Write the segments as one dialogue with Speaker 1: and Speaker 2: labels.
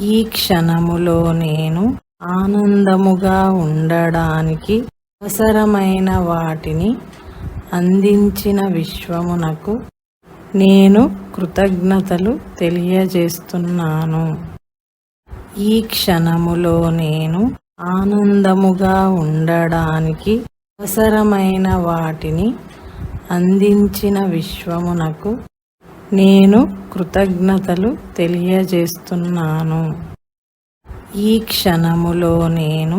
Speaker 1: ఈ క్షణములో నేను ఆనందముగా ఉండడానికి అవసరమైన వాటిని అందించిన విశ్వమునకు నేను కృతజ్ఞతలు తెలియజేస్తున్నాను. ఈ క్షణములో నేను ఆనందముగా ఉండడానికి అవసరమైన వాటిని అందించిన విశ్వమునకు నేను కృతజ్ఞతలు తెలియజేస్తున్నాను. ఈ క్షణములో నేను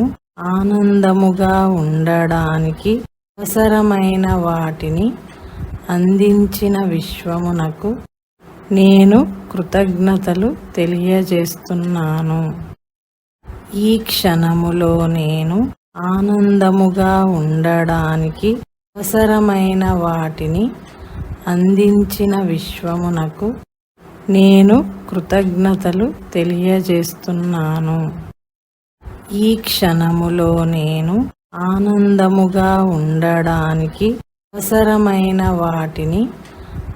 Speaker 1: ఆనందముగా ఉండడానికి అవసరమైన వాటిని అందించిన విశ్వమునకు నేను కృతజ్ఞతలు తెలియజేస్తున్నాను. ఈ క్షణములో నేను ఆనందముగా ఉండడానికి అవసరమైన వాటిని అందించిన విశ్వమునకు నేను కృతజ్ఞతలు తెలియజేస్తున్నాను. ఈ క్షణములో నేను ఆనందముగా ఉండడానికి అవసరమైన వాటిని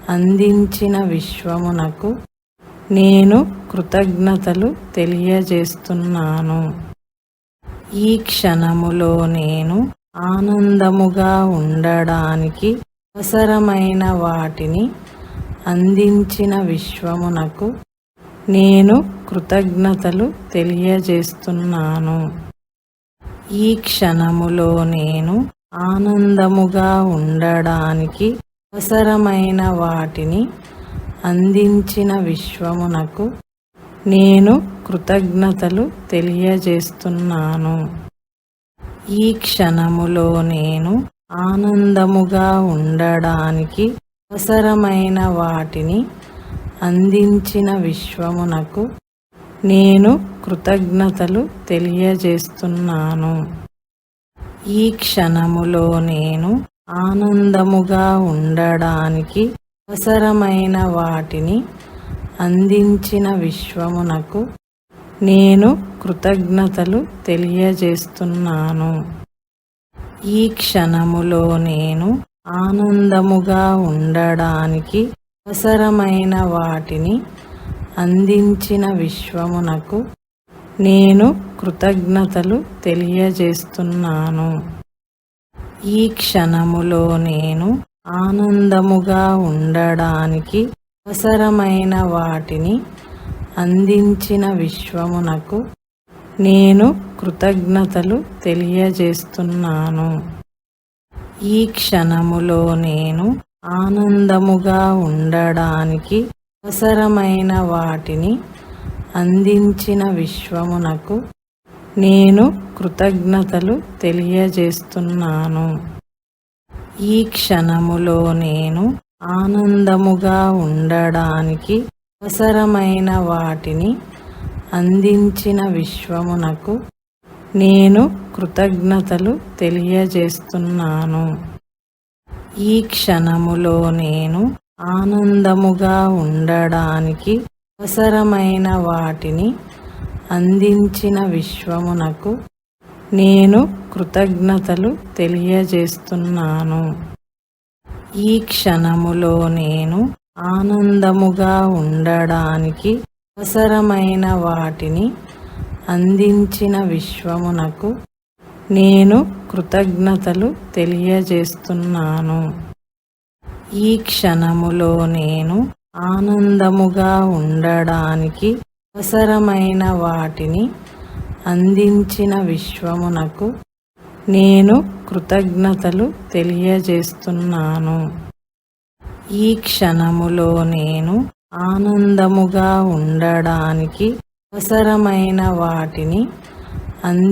Speaker 1: అందించిన విశ్వమునకు నేను కృతజ్ఞతలు తెలియజేస్తున్నాను. ఈ క్షణములో నేను ఆనందముగా ఉండడానికి అవసరమైన వాటిని అందించిన విశ్వమునకు నేను కృతజ్ఞతలు తెలియజేస్తున్నాను. ఈ క్షణములో నేను ఆనందముగా ఉండడానికి అవసరమైన వాటిని అందించిన విశ్వమునకు నేను కృతజ్ఞతలు తెలియజేస్తున్నాను. ఈ క్షణములో నేను ఆనందముగా ఉండడానికి అవసరమైన వాటిని అందించిన విశ్వమునకు నేను కృతజ్ఞతలు తెలియజేస్తున్నాను. ఈ క్షణములో నేను ఆనందముగా ఉండడానికి అవసరమైన వాటిని అందించిన విశ్వమునకు నేను కృతజ్ఞతలు తెలియజేస్తున్నాను. ఈ క్షణములో నేను ఆనందముగా ఉండడానికి అవసరమైన వాటిని అందించిన విశ్వమునకు నేను కృతజ్ఞతలు తెలియజేస్తున్నాను. ఈ క్షణములో నేను ఆనందముగా ఉండడానికి అవసరమైన వాటిని అందించిన విశ్వమునకు నేను కృతజ్ఞతలు తెలియజేస్తున్నాను. ఈ క్షణములో నేను ఆనందముగా ఉండడానికి అవసరమైన వాటిని అందించిన విశ్వమునకు నేను కృతజ్ఞతలు తెలియజేస్తున్నాను. ఈ క్షణములో నేను ఆనందముగా ఉండడానికి అవసరమైన వాటిని అందించిన విశ్వమునకు నేను కృతజ్ఞతలు తెలియజేస్తున్నాను. ఈ క్షణములో నేను ఆనందముగా ఉండడానికి అవసరమైన వాటిని అందించిన విశ్వమునకు నేను కృతజ్ఞతలు తెలియజేస్తున్నాను. ఈ క్షణములో నేను ఆనందముగా ఉండడానికి అవసరమైన వాటిని అందించిన విశ్వమునకు నేను కృతజ్ఞతలు తెలియజేస్తున్నాను. ఈ క్షణములో నేను ఆనందముగా ఉండడానికి అవసరమైన వాటిని అందించిన విశ్వమునకు నేను కృతజ్ఞతలు తెలియజేస్తున్నాను. ఈ క్షణములో నేను ఆనందముగా ఉండడానికి అవసరమైన వాటిని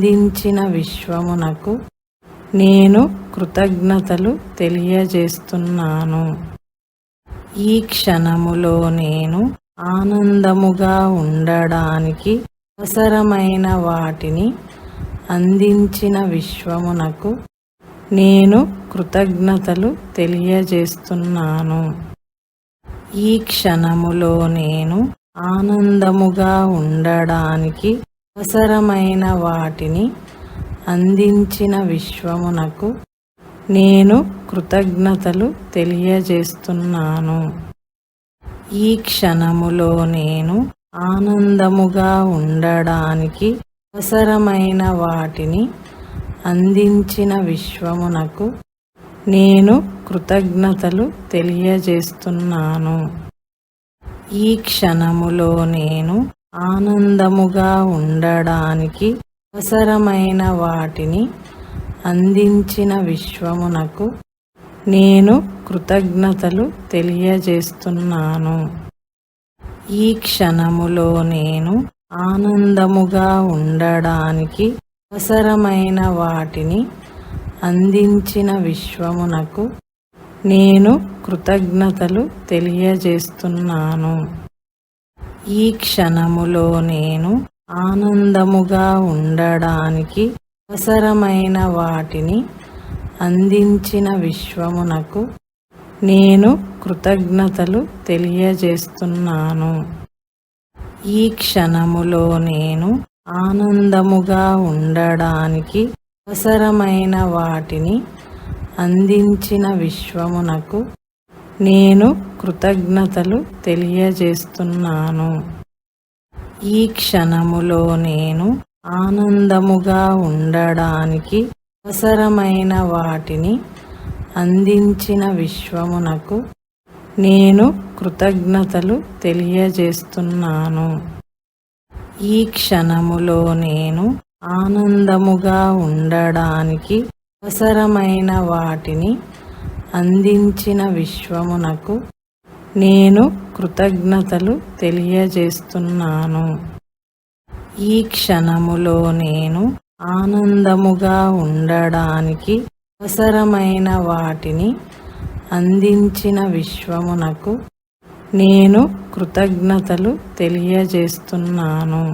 Speaker 1: అందించిన విశ్వమునకు నేను కృతజ్ఞతలు తెలియజేస్తున్నాను. ఈ క్షణములో నేను ఆనందముగా ఉండడానికి అవసరమైన వాటిని అందించిన విశ్వమునకు నేను కృతజ్ఞతలు తెలియజేస్తున్నాను. ఈ క్షణములో నేను ఆనందముగా ఉండడానికి అవసరమైన వాటిని అందించిన విశ్వమునకు నేను కృతజ్ఞతలు తెలియజేస్తున్నాను. ఈ క్షణములో నేను ఆనందముగా ఉండడానికి అవసరమైన వాటిని అందించిన విశ్వమునకు నేను కృతజ్ఞతలు తెలియజేస్తున్నాను. ఈ క్షణములో నేను ఆనందముగా ఉండడానికి అవసరమైన వాటిని అందించిన విశ్వమునకు నేను కృతజ్ఞతలు తెలియజేస్తున్నాను. ఈ క్షణములో నేను ఆనందముగా ఉండడానికి అవసరమైన వాటిని అందించిన విశ్వమునకు నేను కృతజ్ఞతలు తెలియజేస్తున్నాను. ఈ క్షణములో నేను ఆనందముగా ఉండడానికి అవసరమైన వాటిని అందించిన విశ్వమునకు నేను కృతజ్ఞతలు తెలియజేస్తున్నాను. ఈ క్షణములో నేను ఆనందముగా ఉండడానికి అవసరమైన వాటిని అందించిన విశ్వమునకు నేను కృతజ్ఞతలు తెలియజేస్తున్నాను. ఈ క్షణములో నేను ఆనందముగా ఉండడానికి అవసరమైన వాటిని అందించిన విశ్వమునకు నేను కృతజ్ఞతలు తెలియజేస్తున్నాను. ఈ క్షణములో నేను ఆనందముగా ఉండడానికి అవసరమైన వాటిని అందించిన విశ్వమునకు నేను కృతజ్ఞతలు తెలియజేస్తున్నాను. ఈ క్షణములో నేను ఆనందముగా ఉండడానికి అవసరమైన వాటిని అందించిన విశ్వమునకు నేను కృతజ్ఞతలు తెలియజేస్తున్నాను.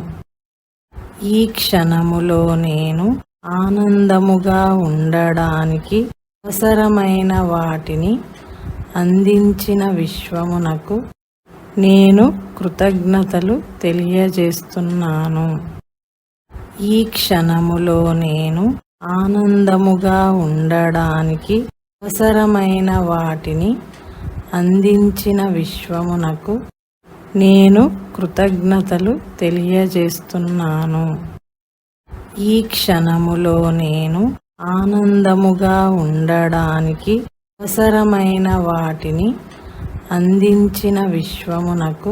Speaker 1: ఈ క్షణములో నేను ఆనందముగా ఉండడానికి అవసరమైన వాటిని అందించిన విశ్వమునకు నేను కృతజ్ఞతలు తెలియజేస్తున్నాను. ఈ క్షణములో నేను ఆనందముగా ఉండడానికి అవసరమైన వాటిని అందించిన విశ్వమునకు నేను కృతజ్ఞతలు తెలియజేస్తున్నాను. ఈ క్షణములో నేను ఆనందముగా ఉండడానికి అవసరమైన వాటిని అందించిన విశ్వమునకు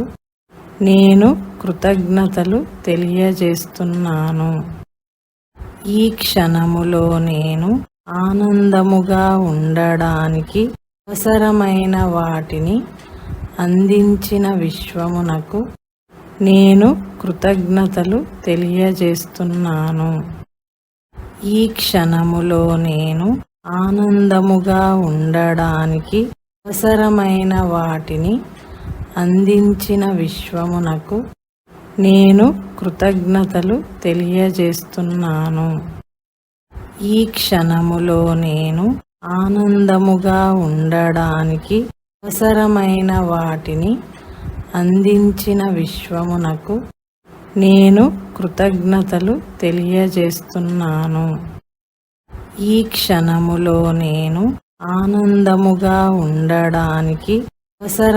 Speaker 1: నేను కృతజ్ఞతలు తెలియజేస్తున్నాను. ఈ క్షణములో నేను ఆనందముగా ఉండడానికి అవసరమైన వాటిని అందించిన విశ్వమునకు నేను కృతజ్ఞతలు తెలియజేస్తున్నాను. ఈ క్షణములో నేను ఆనందముగా ఉండడానికి అవసరమైన వాటిని అందించిన విశ్వమునకు నేను కృతజ్ఞతలు తెలియజేస్తున్నాను. ఈ క్షణములో నేను ఆనందముగా ఉండడానికి అవసరమైన వాటిని అందించిన విశ్వమునకు నేను కృతజ్ఞతలు తెలియజేస్తున్నాను. ఈ క్షణములో నేను ఆనందముగా ఉండడానికి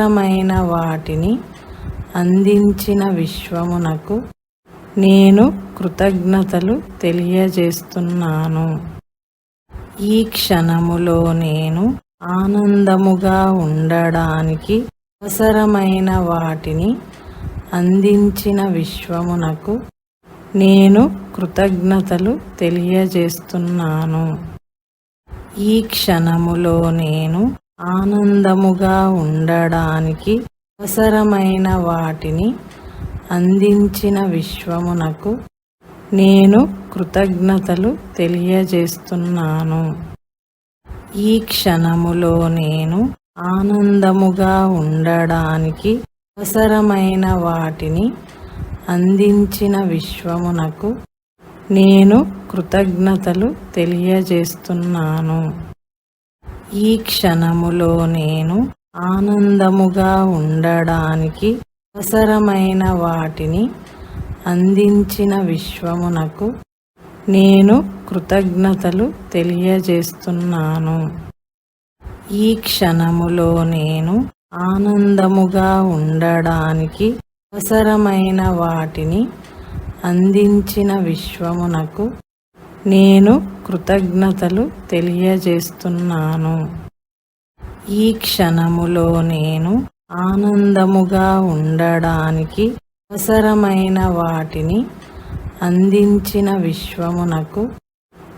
Speaker 1: అవసరమైన వాటిని అందించిన విశ్వమునకు నేను కృతజ్ఞతలు తెలియజేస్తున్నాను. ఈ క్షణములో నేను ఆనందముగా ఉండడానికి అవసరమైన వాటిని అందించిన విశ్వమునకు నేను కృతజ్ఞతలు తెలియజేస్తున్నాను. ఈ క్షణములో నేను ఆనందముగా ఉండడానికి అవసరమైన వాటిని అందించిన విశ్వమునకు నేను కృతజ్ఞతలు తెలియజేస్తున్నాను. ఈ క్షణములో నేను ఆనందముగా ఉండడానికి అవసరమైన వాటిని అందించిన విశ్వమునకు నేను కృతజ్ఞతలు తెలియజేస్తున్నాను. ఈ క్షణములో నేను ఆనందముగా ఉండడానికి అవసరమైన వాటిని అందించిన విశ్వమునకు నేను కృతజ్ఞతలు తెలియజేస్తున్నాను. ఈ క్షణములో నేను ఆనందముగా ఉండడానికి అవసరమైన వాటిని అందించిన విశ్వమునకు నేను కృతజ్ఞతలు తెలియజేస్తున్నాను. ఈ క్షణములో నేను ఆనందముగా ఉండడానికి అవసరమైన వాటిని అందించిన విశ్వమునకు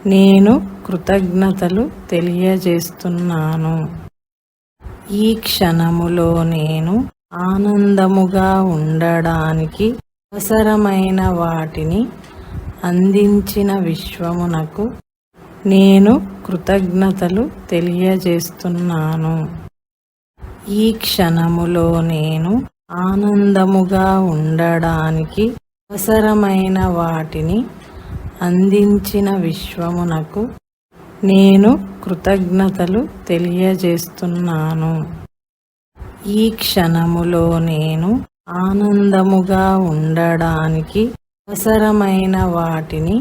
Speaker 1: నేను కృతజ్ఞతలు తెలియజేస్తున్నాను. ఈ క్షణములో నేను ఆనందముగా ఉండడానికి అవసరమైన వాటిని అందించిన విశ్వమునకు నేను కృతజ్ఞతలు తెలియజేస్తున్నాను. ఈ క్షణములో నేను ఆనందముగా ఉండడానికి అవసరమైన వాటిని అందించిన విశ్వమునకు నేను కృతజ్ఞతలు తెలియజేస్తున్నాను. ఈ క్షణములో నేను ఆనందముగా ఉండడానికి అవసరమైన వాటిని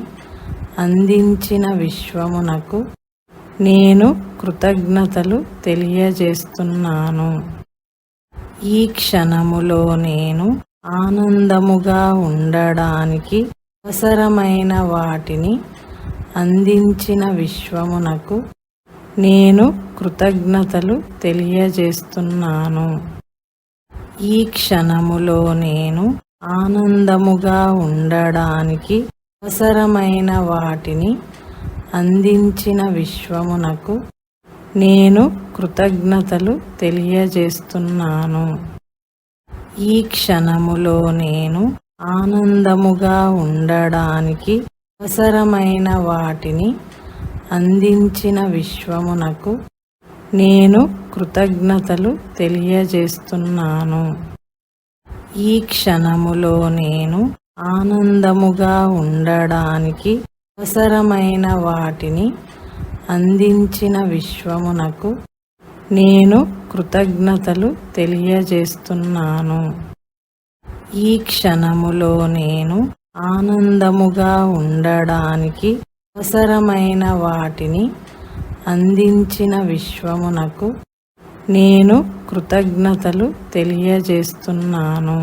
Speaker 1: అందించిన విశ్వమునకు నేను కృతజ్ఞతలు తెలియజేస్తున్నాను. ఈ క్షణములో నేను ఆనందముగా ఉండడానికి అవసరమైన వాటిని అందించిన విశ్వమునకు నేను కృతజ్ఞతలు తెలియజేస్తున్నాను. ఈ క్షణములో నేను ఆనందముగా ఉండడానికి అవసరమైన వాటిని అందించిన విశ్వమునకు నేను కృతజ్ఞతలు తెలియజేస్తున్నాను. ఈ క్షణములో నేను ఆనందముగా ఉండడానికి అవసరమైన వాటిని అందించిన విశ్వమునకు నేను కృతజ్ఞతలు తెలియజేస్తున్నాను. ఈ క్షణములో నేను ఆనందముగా ఉండడానికి అవసరమైన వాటిని అందించిన విశ్వమునకు నేను కృతజ్ఞతలు తెలియజేస్తున్నాను. ఈ క్షణములో నేను ఆనందముగా ఉండడానికి అవసరమైన వాటిని అందించిన విశ్వమునకు నేను కృతజ్ఞతలు తెలియజేస్తున్నాను.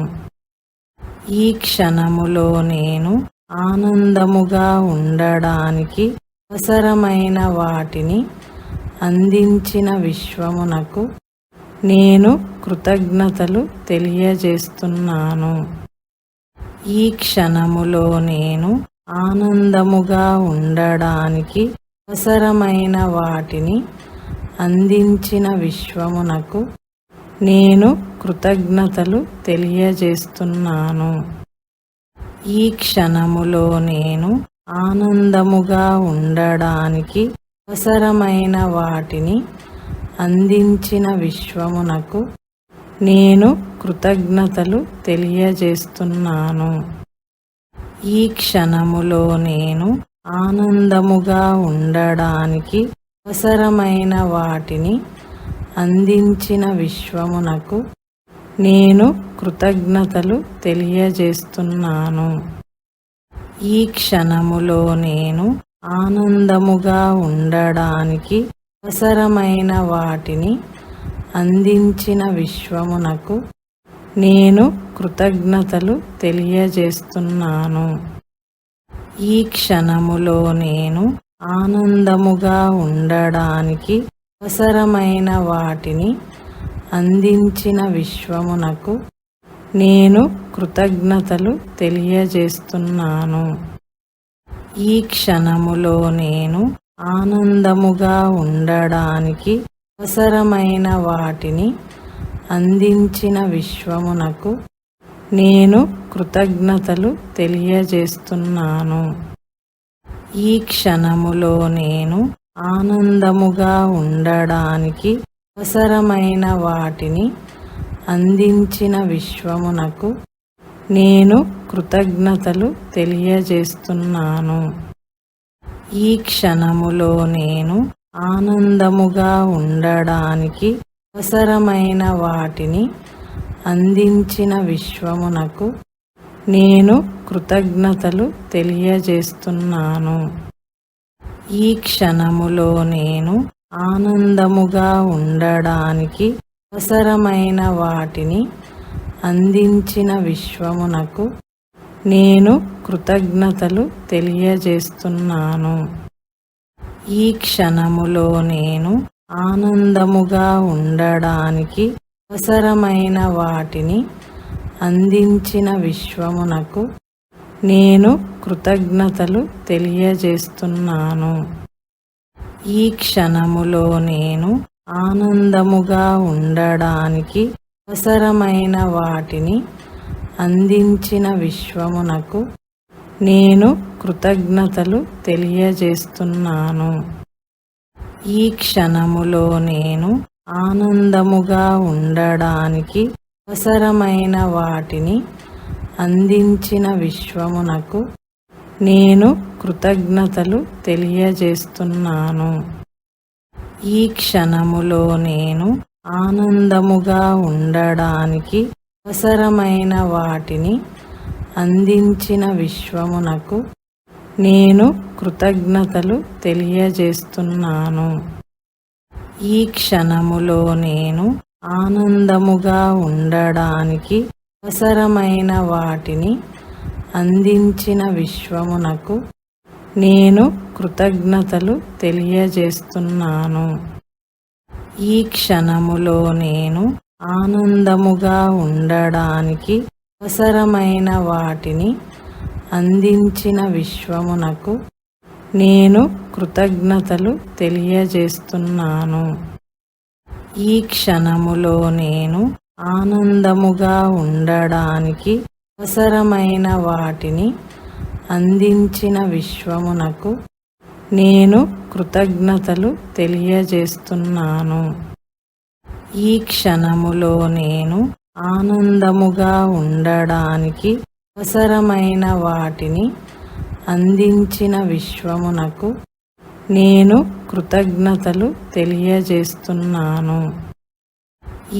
Speaker 1: ఈ క్షణములో నేను ఆనందముగా ఉండడానికి అవసరమైన వాటిని అందించిన విశ్వమునకు నేను కృతజ్ఞతలు తెలియజేస్తున్నాను. ఈ క్షణములో నేను ఆనందముగా ఉండడానికి అవసరమైన వాటిని అందించిన విశ్వమునకు నేను కృతజ్ఞతలు తెలియజేస్తున్నాను. ఈ క్షణములో నేను ఆనందముగా ఉండడానికి అవసరమైన వాటిని అందించిన విశ్వమునకు నేను కృతజ్ఞతలు తెలియజేస్తున్నాను. ఈ క్షణములో నేను ఆనందముగా ఉండడానికి అవసరమైన వాటిని అందించిన విశ్వమునకు నేను కృతజ్ఞతలు తెలియజేస్తున్నాను. ఈ క్షణములో నేను ఆనందముగా ఉండడానికి అవసరమైన వాటిని అందించిన విశ్వమునకు నేను కృతజ్ఞతలు తెలియజేస్తున్నాను. ఈ క్షణములో నేను ఆనందముగా ఉండడానికి అవసరమైన వాటిని అందించిన విశ్వమునకు నేను కృతజ్ఞతలు తెలియజేస్తున్నాను. ఈ క్షణములో నేను ఆనందముగా ఉండడానికి అవసరమైన వాటిని అందించిన విశ్వమునకు నేను కృతజ్ఞతలు తెలియజేస్తున్నాను. ఈ క్షణములో నేను ఆనందముగా ఉండడానికి అవసరమైన వాటిని అందించిన విశ్వమునకు నేను కృతజ్ఞతలు తెలియజేస్తున్నాను. ఈ క్షణములో నేను ఆనందముగా ఉండడానికి అవసరమైన వాటిని అందించిన విశ్వమునకు నేను కృతజ్ఞతలు తెలియజేస్తున్నాను. ఈ క్షణములో నేను ఆనందముగా ఉండడానికి అవసరమైన వాటిని అందించిన విశ్వమునకు నేను కృతజ్ఞతలు తెలియజేస్తున్నాను. ఈ క్షణములో నేను ఆనందముగా ఉండడానికి అవసరమైన వాటిని అందించిన విశ్వమునకు నేను కృతజ్ఞతలు తెలియజేస్తున్నాను. ఈ క్షణములో నేను ఆనందముగా ఉండడానికి అవసరమైన వాటిని అందించిన విశ్వమునకు నేను కృతజ్ఞతలు తెలియజేస్తున్నాను. ఈ క్షణములో నేను ఆనందముగా ఉండడానికి అవసరమైన వాటిని అందించిన విశ్వమునకు నేను కృతజ్ఞతలు తెలియజేస్తున్నాను. ఈ క్షణములో నేను ఆనందముగా ఉండడానికి అవసరమైన వాటిని అందించిన విశ్వమునకు నేను కృతజ్ఞతలు తెలియజేస్తున్నాను. ఈ క్షణములో నేను ఆనందముగా ఉండడానికి అవసరమైన వాటిని అందించిన విశ్వమునకు నేను కృతజ్ఞతలు తెలియజేస్తున్నాను. ఈ క్షణములో నేను ఆనందముగా ఉండడానికి అవసరమైన వాటిని అందించిన విశ్వమునకు నేను కృతజ్ఞతలు తెలియజేస్తున్నాను. ఈ క్షణములో నేను ఆనందముగా ఉండడానికి అవసరమైన వాటిని అందించిన విశ్వమునకు నేను కృతజ్ఞతలు తెలియజేస్తున్నాను.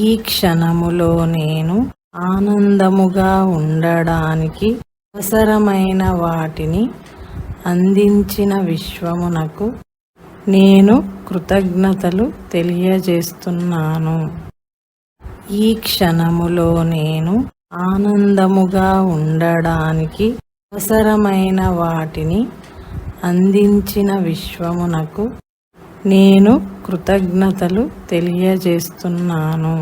Speaker 1: ఈ క్షణములో నేను ఆనందముగా ఉండడానికి అవసరమైన వాటిని అందించిన విశ్వమునకు నేను కృతజ్ఞతలు తెలియజేస్తున్నాను. ఈ క్షణములో నేను ఆనందముగా ఉండడానికి అవసరమైన వాటిని అందించిన విశ్వమునకు నేను కృతజ్ఞతలు తెలియజేస్తున్నాను.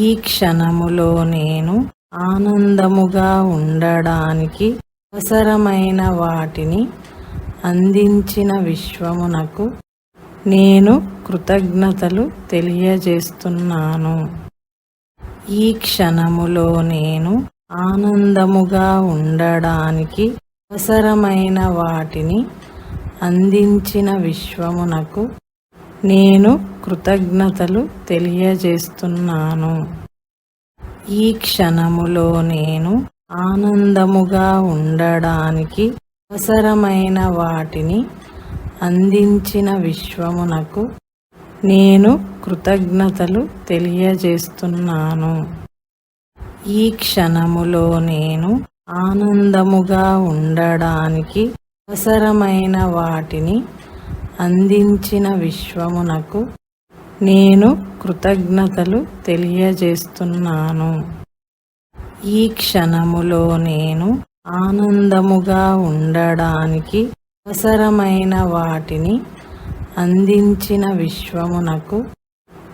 Speaker 1: ఈ క్షణములో నేను ఆనందముగా ఉండడానికి అవసరమైన వాటిని అందించిన విశ్వమునకు నేను కృతజ్ఞతలు తెలియజేస్తున్నాను. ఈ క్షణములో నేను ఆనందముగా ఉండడానికి అవసరమైన వాటిని అందించిన విశ్వమునకు నేను కృతజ్ఞతలు తెలియజేస్తున్నాను. ఈ క్షణములో నేను ఆనందముగా ఉండడానికి అవసరమైన వాటిని అందించిన విశ్వమునకు నేను కృతజ్ఞతలు తెలియజేస్తున్నాను. ఈ క్షణములో నేను ఆనందముగా ఉండడానికి అవసరమైన వాటిని అందించిన విశ్వమునకు నేను కృతజ్ఞతలు తెలియజేస్తున్నాను. ఈ క్షణములో నేను ఆనందముగా ఉండడానికి అవసరమైన వాటిని అందించిన విశ్వమునకు నేను కృతజ్ఞతలు తెలియజేస్తున్నాను. ఈ క్షణములో నేను ఆనందముగా ఉండడానికి అవసరమైన వాటిని అందించిన విశ్వమునకు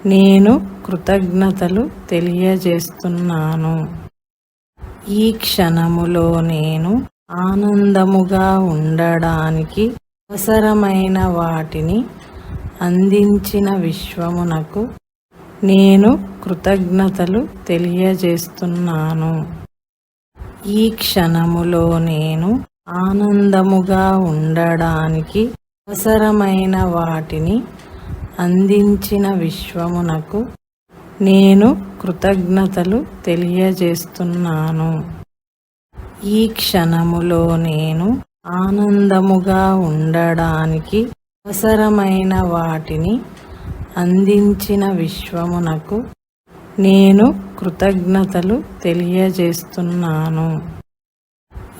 Speaker 1: నేను కృతజ్ఞతలు తెలియజేస్తున్నాను. ఈ క్షణములో నేను ఆనందముగా ఉండడానికి అవసరమైన వాటిని అందించిన విశ్వమునకు నేను కృతజ్ఞతలు తెలియజేస్తున్నాను. ఈ క్షణములో నేను ఆనందముగా ఉండడానికి అవసరమైన వాటిని అందించిన విశ్వమునకు నేను కృతజ్ఞతలు తెలియజేస్తున్నాను. ఈ క్షణములో నేను ఆనందముగా ఉండడానికి అవసరమైన వాటిని అందించిన విశ్వమునకు నేను కృతజ్ఞతలు తెలియజేస్తున్నాను.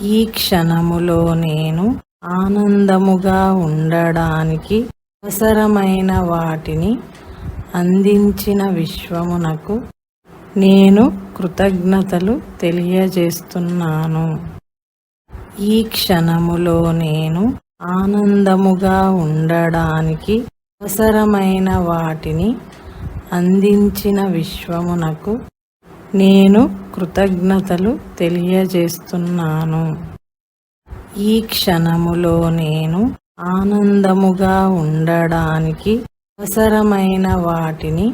Speaker 1: ఈ క్షణములో నేను ఆనందముగా ఉండడానికి అవసరమైన వాటిని అందించిన విశ్వమునకు నేను కృతజ్ఞతలు తెలియజేస్తున్నాను. ఈ క్షణములో నేను ఆనందముగా ఉండడానికి అవసరమైన వాటిని అందించిన విశ్వమునకు నేను కృతజ్ఞతలు తెలియజేస్తున్నాను. ఈ క్షణములో నేను ఆనందముగా ఉండడానికి అవసరమైన వాటిని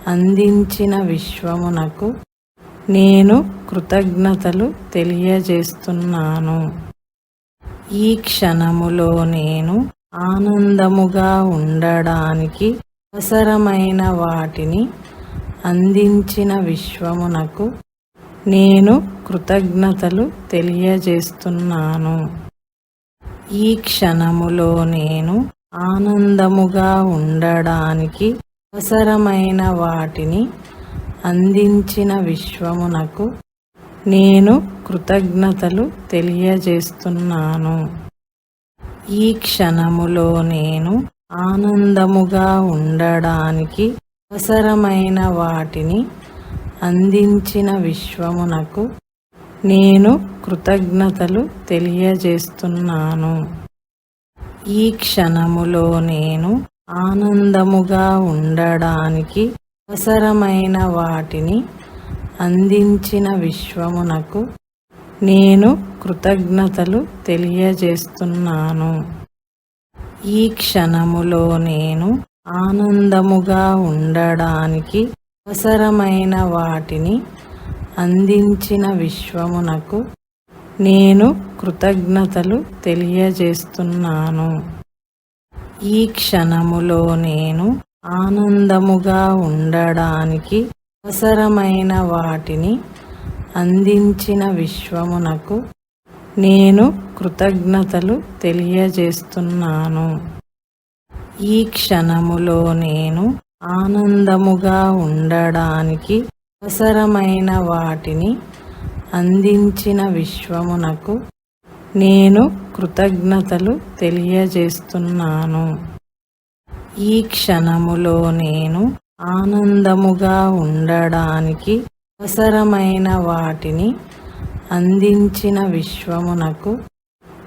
Speaker 1: అందించిన విశ్వమునకు నేను కృతజ్ఞతలు తెలియజేస్తున్నాను. ఈ క్షణములో నేను ఆనందముగా ఉండడానికి అవసరమైన వాటిని అందించిన విశ్వమునకు నేను కృతజ్ఞతలు తెలియజేస్తున్నాను. ఈ క్షణములో నేను ఆనందముగా ఉండడానికి అవసరమైన వాటిని అందించిన విశ్వమునకు నేను కృతజ్ఞతలు తెలియజేస్తున్నాను. ఈ క్షణములో నేను ఆనందముగా ఉండడానికి అవసరమైన వాటిని అందించిన విశ్వమునకు నేను కృతజ్ఞతలు తెలియజేస్తున్నాను. ఈ క్షణములో నేను ఆనందముగా ఉండడానికి అవసరమైన వాటిని అందించిన విశ్వమునకు నేను కృతజ్ఞతలు తెలియజేస్తున్నాను. ఈ క్షణములో నేను ఆనందముగా ఉండడానికి అవసరమైన వాటిని అందించిన విశ్వమునకు నేను కృతజ్ఞతలు తెలియజేస్తున్నాను. ఈ క్షణములో నేను ఆనందముగా ఉండడానికి అవసరమైన వాటిని అందించిన విశ్వమునకు నేను కృతజ్ఞతలు తెలియజేస్తున్నాను. ఈ క్షణములో నేను ఆనందముగా ఉండడానికి అవసరమైన వాటిని అందించిన విశ్వమునకు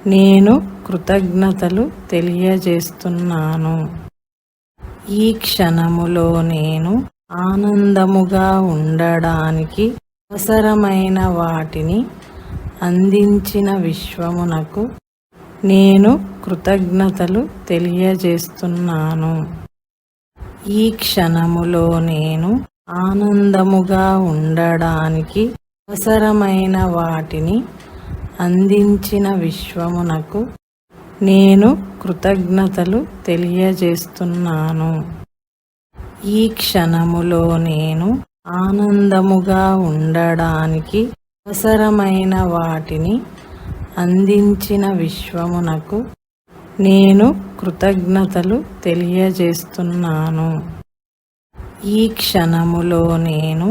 Speaker 1: నేను కృతజ్ఞతలు తెలియజేస్తున్నాను. ఈ క్షణములో నేను ఆనందముగా ఉండడానికి అవసరమైన వాటిని అందించిన విశ్వమునకు నేను కృతజ్ఞతలు తెలియజేస్తున్నాను. ఈ క్షణములో నేను ఆనందముగా ఉండడానికి అవసరమైన వాటిని అందించిన విశ్వమునకు నేను కృతజ్ఞతలు తెలియజేస్తున్నాను. ఈ క్షణములో నేను ఆనందముగా ఉండడానికి అవసరమైన వాటిని అందించిన విశ్వమునకు నేను కృతజ్ఞతలు తెలియజేస్తున్నాను. ఈ క్షణములో నేను ఆనందముగా ఉండడానికి అవసరమైన వాటిని అందించిన విశ్వమునకు నేను కృతజ్ఞతలు తెలియజేస్తున్నాను. ఈ క్షణములో నేను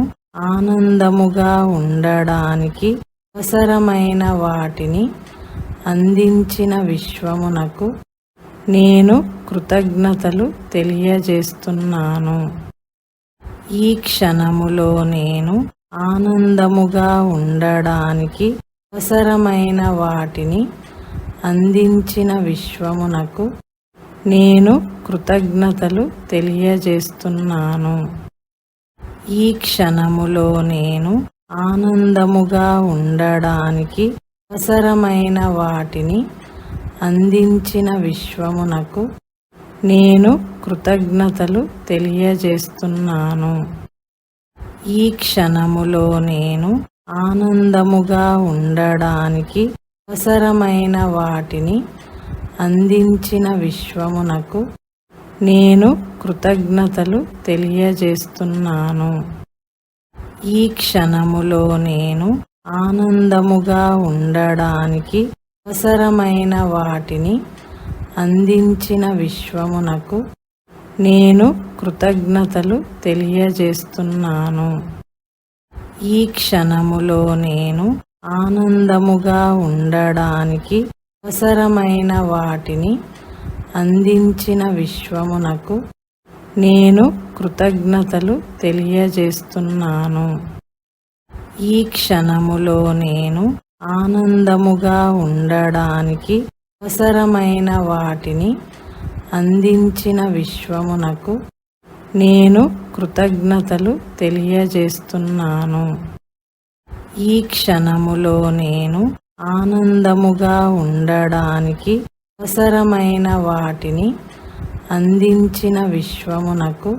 Speaker 1: ఆనందముగా ఉండడానికి అవసరమైన వాటిని అందించిన విశ్వమునకు నేను కృతజ్ఞతలు తెలియజేస్తున్నాను. ఈ క్షణములో నేను ఆనందముగా ఉండడానికి అవసరమైన వాటిని అందించిన విశ్వమునకు నేను కృతజ్ఞతలు తెలియజేస్తున్నాను. ఈ క్షణములో నేను ఆనందముగా ఉండడానికి అవసరమైన వాటిని అందించిన విశ్వమునకు నేను కృతజ్ఞతలు తెలియజేస్తున్నాను. ఈ క్షణములో నేను ఆనందముగా ఉండడానికి అవసరమైన వాటిని అందించిన విశ్వమునకు నేను కృతజ్ఞతలు తెలియజేస్తున్నాను. ఈ క్షణములో నేను ఆనందముగా ఉండడానికి అవసరమైన వాటిని అందించిన విశ్వమునకు నేను కృతజ్ఞతలు తెలియజేస్తున్నాను. ఈ క్షణములో నేను ఆనందముగా ఉండడానికి అవసరమైన వాటిని అందించిన విశ్వమునకు నేను కృతజ్ఞతలు తెలియజేస్తున్నాను. ఈ క్షణములో నేను ఆనందముగా ఉండడానికి అవసరమైన వాటిని అందించిన విశ్వమునకు నేను కృతజ్ఞతలు తెలియజేస్తున్నాను. ఈ క్షణములో నేను ఆనందముగా ఉండడానికి అవసరమైన వాటిని అందించిన విశ్వమునకు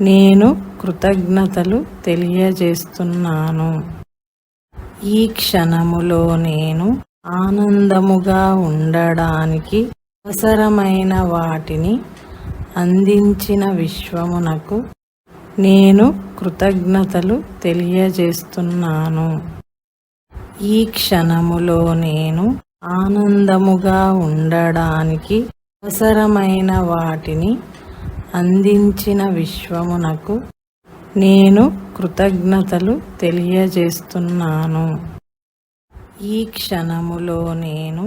Speaker 1: నేను కృతజ్ఞతలు తెలియజేస్తున్నాను. ఈ క్షణములో నేను ఆనందముగా ఉండడానికి అవసరమైన వాటిని అందించిన విశ్వమునకు నేను కృతజ్ఞతలు తెలియజేస్తున్నాను. ఈ క్షణములో నేను ఆనందముగా ఉండడానికి అవసరమైన వాటిని అందించిన విశ్వమునకు నేను కృతజ్ఞతలు తెలియజేస్తున్నాను. ఈ క్షణములో నేను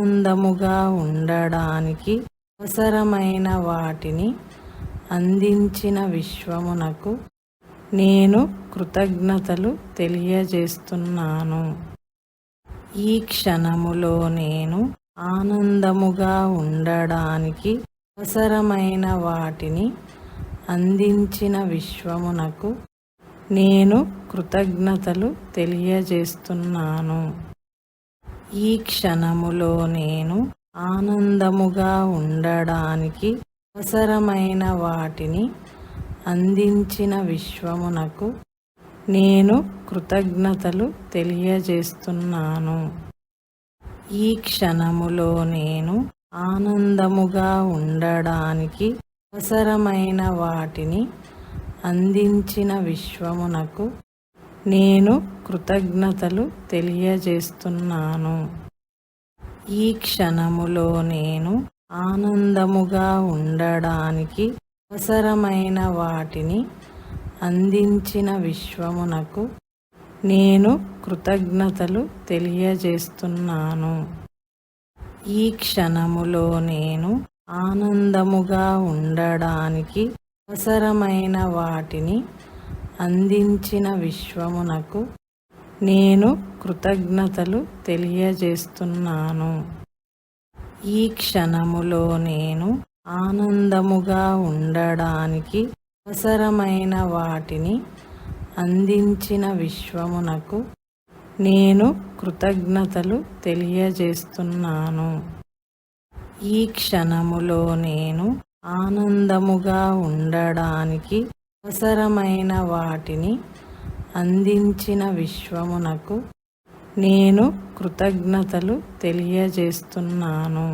Speaker 1: ఆనందముగా ఉండడానికి అవసరమైన వాటిని అందించిన విశ్వమునకు నేను కృతజ్ఞతలు తెలియజేస్తున్నాను. ఈ క్షణములో నేను ఆనందముగా ఉండడానికి అవసరమైన వాటిని అందించిన విశ్వమునకు నేను కృతజ్ఞతలు తెలియజేస్తున్నాను. ఈ క్షణములో నేను ఆనందముగా ఉండడానికి అవసరమైన వాటిని అందించిన విశ్వమునకు నేను కృతజ్ఞతలు తెలియజేస్తున్నాను. ఈ క్షణములో నేను ఆనందముగా ఉండడానికి అవసరమైన వాటిని అందించిన విశ్వమునకు నేను కృతజ్ఞతలు తెలియజేస్తున్నాను. ఈ క్షణములో నేను ఆనందముగా ఉండడానికి అవసరమైన వాటిని అందించిన విశ్వమునకు నేను కృతజ్ఞతలు తెలియజేస్తున్నాను. ఈ క్షణములో నేను ఆనందముగా ఉండడానికి అవసరమైన వాటిని అందించిన విశ్వమునకు నేను కృతజ్ఞతలు తెలియజేస్తున్నాను. ఈ క్షణములో నేను ఆనందముగా ఉండడానికి అవసరమైన వాటిని అందించిన విశ్వమునకు నేను కృతజ్ఞతలు తెలియజేస్తున్నాను. ఈ క్షణములో నేను ఆనందముగా ఉండడానికి అవసరమైన వాటిని అందించిన విశ్వమునకు నేను కృతజ్ఞతలు తెలియజేస్తున్నాను.